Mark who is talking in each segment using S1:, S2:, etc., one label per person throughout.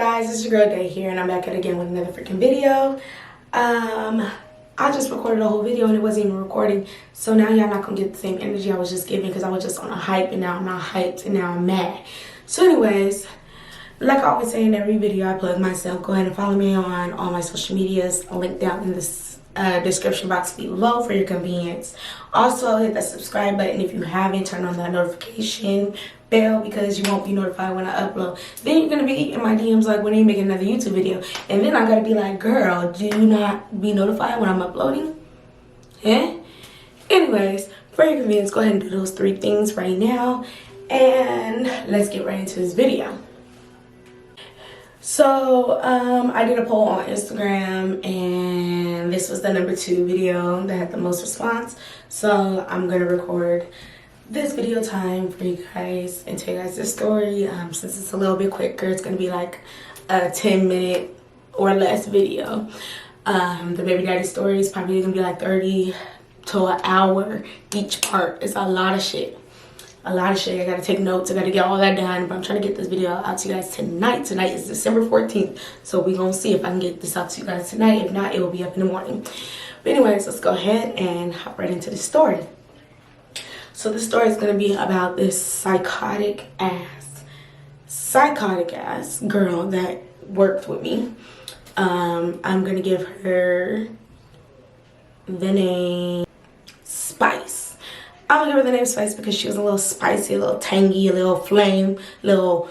S1: guys, it's your girl Day here, and I'm back at it again with another freaking video. I just recorded a whole video and it wasn't even recording, so now y'all not gonna get the same energy I was just giving because I was just on a hype and now I'm not hyped and now I'm mad. So anyways, like I always say in every video, I plug myself. Go ahead and follow me on all my social medias. I'll link down in this description box below for your convenience. Also hit that subscribe button if you haven't. Turn on that notification bell because you won't be notified when I upload. Then you're gonna be in my DMs like, when are you making another YouTube video? And then I gotta be like, girl, do you not be notified when I'm uploading? Yeah. Anyways, for your convenience, go ahead and do those 3 things right now, and let's get right into this video. So I did a poll on Instagram and this was the number 2 video that had the most response. So I'm gonna record this video time for you guys and tell you guys this story. Since it's a little bit quicker, it's gonna be like a 10-minute or less video. The baby daddy story is probably gonna be like 30 to an hour each part. It's a lot of shit. I gotta take notes. I gotta get all that done, but I'm trying to get this video out to you guys tonight. Tonight is December 14th, so we're gonna see if I can get this out to you guys tonight. If not, it will be up in the morning. But anyways, let's go ahead and hop right into the story. So the story is gonna be about this psychotic ass girl that worked with me. I'm gonna give her the name Spice. I'm gonna give her the name Spice because she was a little spicy, a little tangy, a little flame, little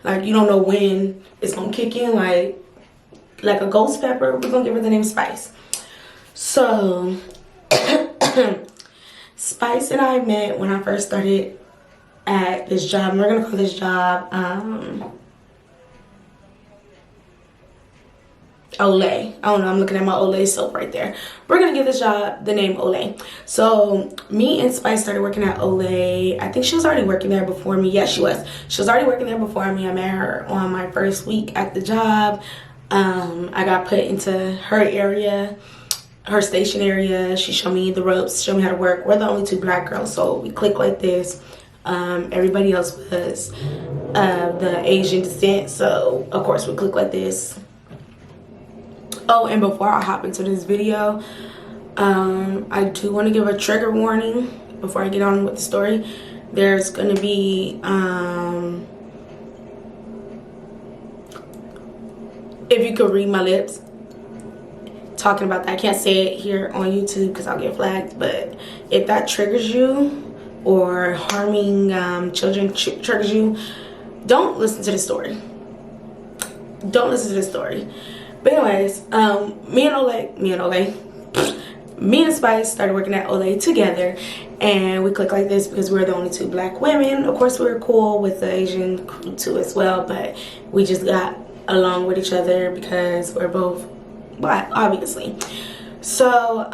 S1: like you don't know when it's gonna kick in, like a ghost pepper. We're gonna give her the name Spice. So Spice and I met when I first started at this job. We're gonna call this job Olay. I don't know, I'm looking at my Olay soap right there. We're gonna give this job the name Olay. So me and Spice started working at Olay. I think she was already working there before me. Yes, she was. She was already working there before me. I met her on my first week at the job. I got put into her area, her station area. She showed me the ropes, showed me how to work. We're the only 2 black girls, so we click like this. Everybody else was the Asian descent, so of course we click like this. Oh, and before I hop into this video, I do want to give a trigger warning before I get on with the story. There's going to be, if you could read my lips, talking about that. I can't say it here on YouTube because I'll get flagged, but if that triggers you or harming children triggers you, don't listen to the story. Don't listen to the story. But anyways, me and Spice started working at Olay together, and we clicked like this because we're the only 2 black women. Of course, we were cool with the Asian crew too as well, but we just got along with each other because we're both black, obviously. So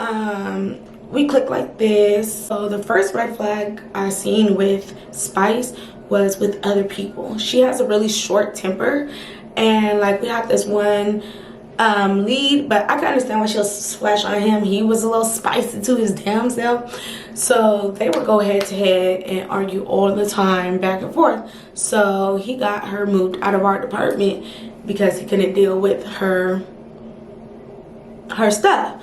S1: we clicked like this. So the first red flag I seen with Spice was with other people. She has a really short temper, and like we have this one lead, but I can understand why she'll splash on him. He was a little spicy to his damn self, so they would go head to head and argue all the time, back and forth. So he got her moved out of our department because he couldn't deal with her stuff.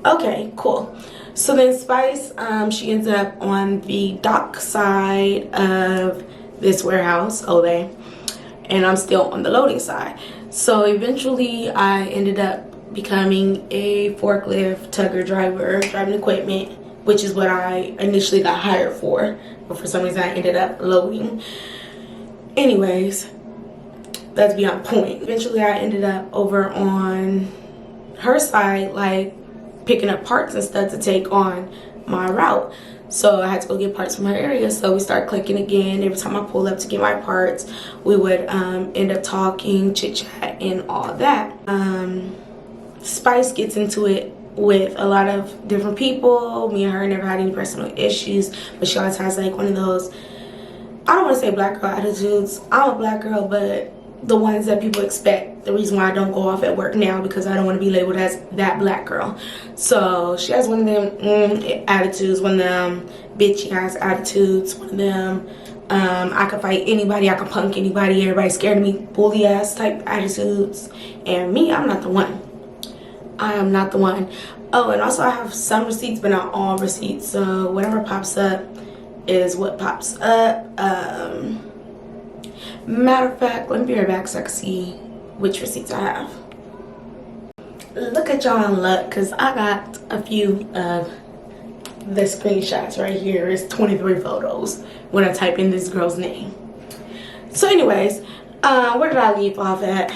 S1: Okay, cool. So then Spice, she ends up on the dock side of this warehouse, Olay, and I'm still on the loading side. So eventually I ended up becoming a forklift tugger driver, driving equipment, which is what I initially got hired for, but for some reason I ended up loading. Anyways, that's beyond point. Eventually I ended up over on her side, like picking up parts and stuff to take on my route. So I had to go get parts from her area. So we started clicking again. Every time I pull up to get my parts, we would end up talking, chit chat, and all that. Spice gets into it with a lot of different people. Me and her never had any personal issues, but she always has like one of those, I don't want to say black girl attitudes. I'm a black girl, but the ones that people expect. The reason why I don't go off at work now because I don't want to be labeled as that black girl. So she has one of them attitudes, one of them bitchy ass attitudes, one of them I could fight anybody, I could punk anybody, everybody's scared of me, bully ass type attitudes. And me, I'm not the one. I am not the one. Oh, and also I have some receipts, but not all receipts. So whatever pops up is what pops up. Matter of fact, let me be right back so I can see which receipts I have. Look at y'all in luck, because I got a few of the screenshots right here. It's 23 photos when I type in this girl's name. So anyways, where did I leave off at?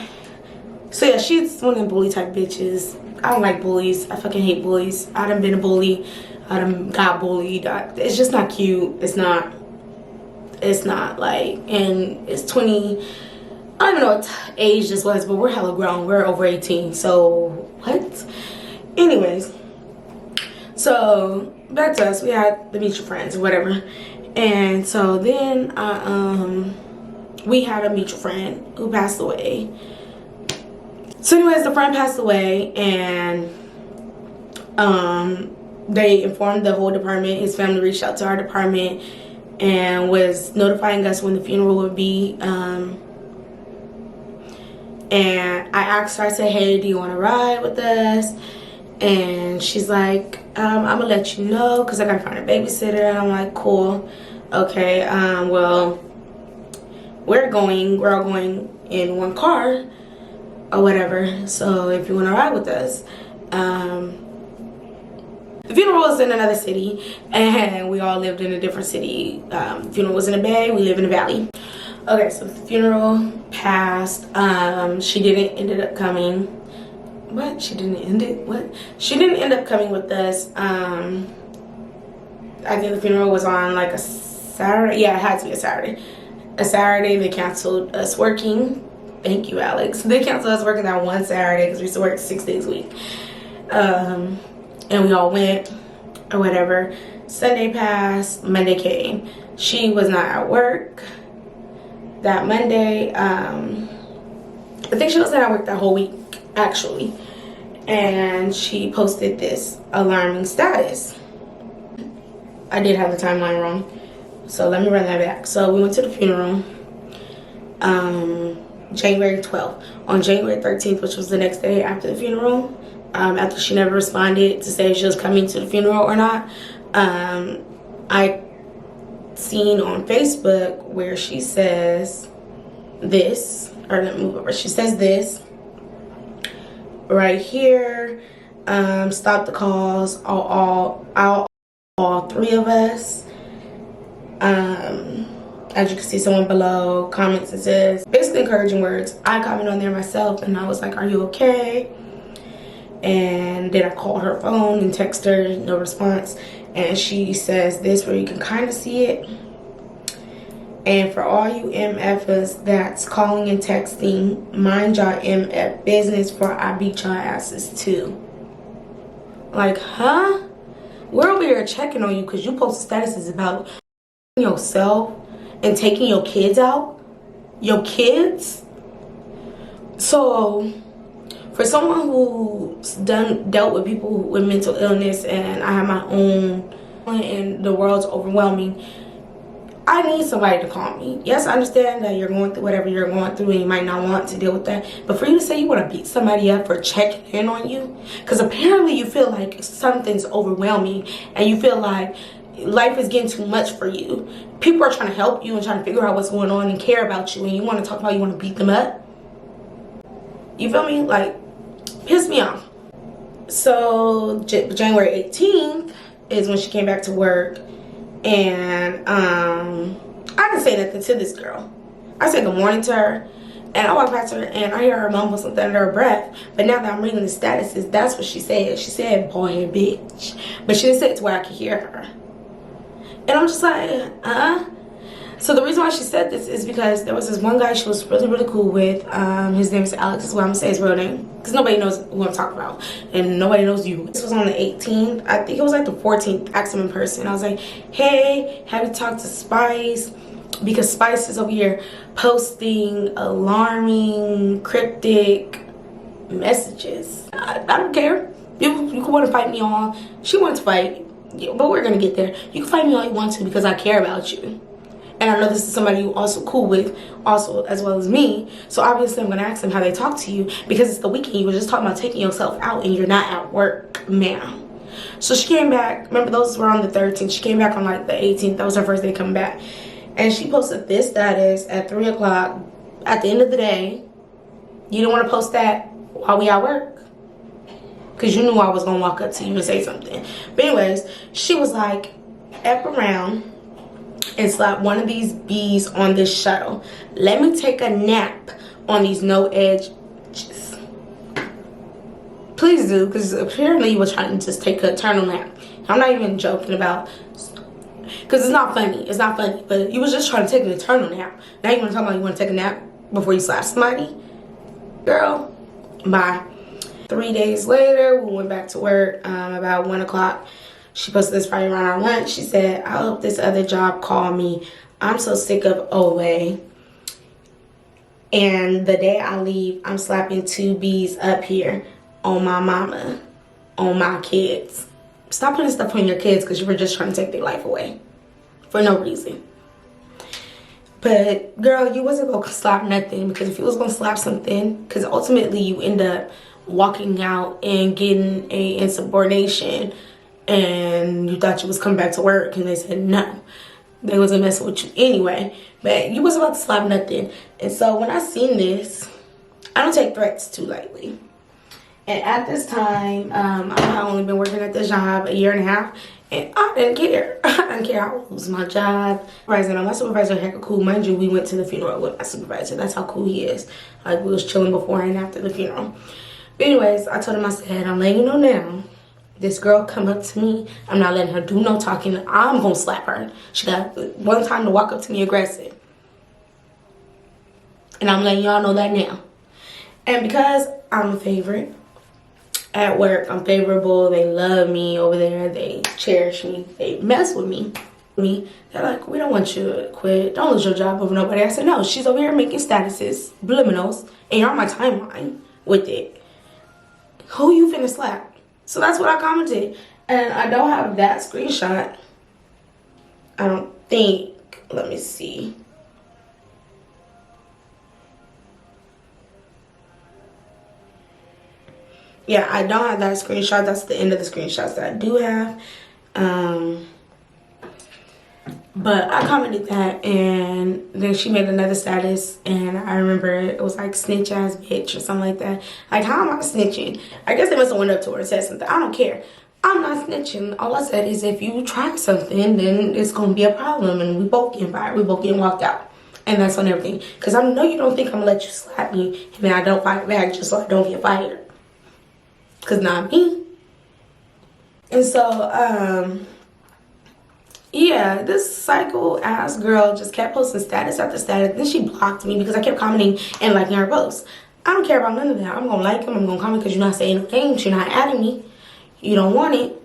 S1: So yeah, she's one of them bully type bitches. I don't like bullies. I fucking hate bullies. I done been a bully. I done got bullied. It's just not cute. It's not like, and it's 20, I don't know what age this was, but we're hella grown. We're over 18, so what? Anyways, so back to us. We had the mutual friends or whatever. And so then we had a mutual friend who passed away. So anyways, the friend passed away, and they informed the whole department. His family reached out to our department and was notifying us when the funeral would be. And I asked her, I said, hey, do you want to ride with us? And she's like, I'm gonna let you know because I gotta find a babysitter. And I'm like, cool, okay, well, we're all going in one car or whatever, so if you want to ride with us. The funeral was in another city, and we all lived in a different city. The funeral was in the Bay, we live in the Valley. Okay, so the funeral passed. She didn't ended up coming. What? She didn't end up coming with us. I think the funeral was on like a Saturday. Yeah, it had to be a Saturday. A Saturday, they canceled us working. Thank you, Alex. They canceled us working that one Saturday because we used to work 6 days a week. And we all went or whatever. Sunday passed, Monday came. She was not at work that Monday. I think she wasn't at work that whole week, actually. And she posted this alarming status. I did have the timeline wrong, so let me run that back. So we went to the funeral January 12th. On January 13th, which was the next day after the funeral, after she never responded to say if she was coming to the funeral or not, I seen on Facebook where she says this, or let me move over. She says this right here, stop the calls, all three of us. As you can see, someone below comments and says basically encouraging words. I commented on there myself, and I was like, are you okay? And then I called her phone and text her, no response. And she says this, where you can kind of see it. And for all you MFers that's calling and texting, mind y'all MF business, for I beat y'all asses too. Like, huh? We're over here checking on you because you post statuses about yourself and taking your kids out. Your kids? So, for someone who's dealt with people with mental illness, and I have my own, and the world's overwhelming, I need somebody to call me. Yes, I understand that you're going through whatever you're going through and you might not want to deal with that. But for you to say you want to beat somebody up for checking in on you, because apparently you feel like something's overwhelming and you feel like life is getting too much for you. People are trying to help you and trying to figure out what's going on and care about you, and you want to talk about you want to beat them up. You feel me? Like, piss me off. So January 18th is when she came back to work. And I didn't say nothing to this girl. I said good morning to her, and I walked past her and I hear her mumble something under her breath. But now that I'm reading the statuses, that's what she said. She said boy and bitch, but she didn't say it to where I could hear her. And I'm just like, So the reason why she said this is because there was this one guy she was really, really cool with. His name is Alex. Is what I'm gonna say his real name, because nobody knows who I'm talking about, and nobody knows you. This was on the 18th. I think it was like the 14th. Asked him in person. I was like, hey, have you talked to Spice? Because Spice is over here posting alarming, cryptic messages. I don't care. You can want to fight me all. She wants to fight, but we're gonna get there. You can fight me all you want to because I care about you. And I know this is somebody you also cool with, also as well as me. So obviously I'm gonna ask them how they talk to you, because it's the weekend. You were just talking about taking yourself out and you're not at work, ma'am. So she came back. Remember, those were on the 13th. She came back on like the 18th. That was her first day coming back. And she posted this status at 3 o'clock at the end of the day. You didn't want to post that while we at work, because you knew I was going to walk up to you and say something. But anyways, she was like, F around and slap one of these bees on this shuttle. Let me take a nap on these no edges. Please do, because apparently you were trying to just take a eternal nap. I'm not even joking about, because it's not funny. It's not funny, but you was just trying to take an eternal nap. Now you want to talk about you want to take a nap before you slap somebody? Girl, bye. 3 days later, we went back to work about 1 o'clock. She posted this probably around our lunch. She said, I hope this other job call me. I'm so sick of Olay. And the day I leave, I'm slapping 2 bees up here on my mama, on my kids. Stop putting stuff on your kids because you were just trying to take their life away for no reason. But girl, you wasn't gonna slap nothing, because if you was gonna slap something, because ultimately you end up walking out and getting a insubordination, and you thought you was coming back to work, and they said no, they wasn't messing with you anyway. But you wasn't about to slap nothing. And so when I seen this, I don't take threats too lightly. And at this time, I've only been working at this job a year and a half, and I didn't care. I didn't care. I would lose my job. My supervisor heck cool. Mind you, we went to the funeral with my supervisor. That's how cool he is. Like, we was chilling before and after the funeral. But anyways, I told him, I said, I'm letting you know now, this girl come up to me, I'm not letting her do no talking. I'm gonna slap her. She got one time to walk up to me aggressive. And I'm letting y'all know that now. And because I'm a favorite at work, I'm favorable, they love me over there, they cherish me, they mess with me. They're like, we don't want you to quit, don't lose your job over nobody. I said, no, she's over here making statuses, subliminals, and you're on my timeline with it. Who you finna slap? So that's what I commented. And I don't have that screenshot. I don't think, let me see. Yeah, I don't have that screenshot. That's the end of the screenshots that I do have. But I commented that, and then she made another status, and I remember it was like snitch ass bitch or something like that. Like, how am I snitching? I guess they must have went up to her and said something. I don't care. I'm not snitching. All I said is, if you try something, then it's gonna be a problem, and we both getting fired. We both getting walked out. And that's on everything. Because I know you don't think I'm gonna let you slap me and then I don't fight back just so I don't get fired. Because not me. And so, yeah, this psycho ass girl just kept posting status after status. Then she blocked me because I kept commenting and liking her posts. I don't care about none of that. I'm gonna like them, I'm gonna comment, because you're not saying no names, you're not adding me. You don't want it.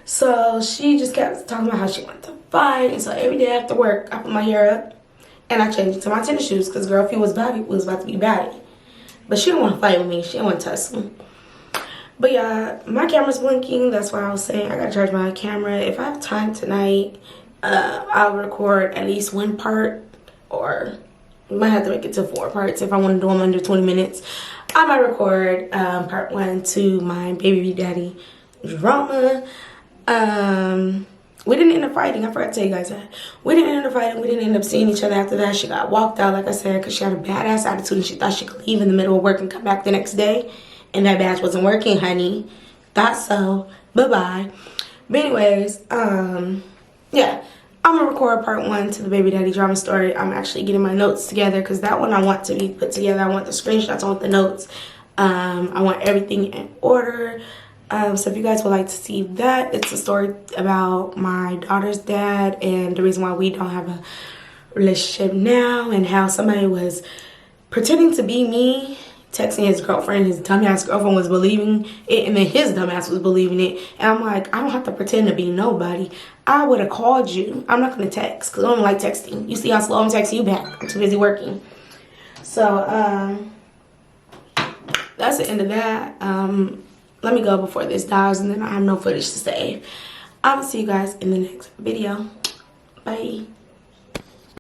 S1: So she just kept talking about how she wanted to fight. And so every day after work, I put my hair up and I changed it to my tennis shoes, because girl, if it was bad, it was about to be bad. But she didn't want to fight with me. She didn't want to tussle. But yeah, my camera's blinking. That's why I was saying I gotta charge my camera. If I have time tonight, I'll record at least one part, or might have to make it to 4 parts if I want to do them under 20 minutes. I might record part 1 to my baby daddy drama. We didn't end up fighting. I forgot to tell you guys that. We didn't end up fighting. We didn't end up seeing each other after that. She got walked out, like I said, because she had a badass attitude and she thought she could leave in the middle of work and come back the next day. And that badge wasn't working, honey. Thought so. Bye-bye. But anyways, yeah. I'm going to record part 1 to the baby daddy drama story. I'm actually getting my notes together, because that one I want to be put together. I want the screenshots, I want the notes. I want everything in order. So if you guys would like to see that, it's a story about my daughter's dad and the reason why we don't have a relationship now, and how somebody was pretending to be me, texting his girlfriend. His dumbass girlfriend was believing it, and then his dumbass was believing it. And I'm like, I don't have to pretend to be nobody. I would have called you. I'm not going to text, because I don't like texting. You see how slow I'm texting you back. I'm too busy working. So, that's the end of that. Let me go before this dies, and then I have no footage to save. I will see you guys in the next video. Bye.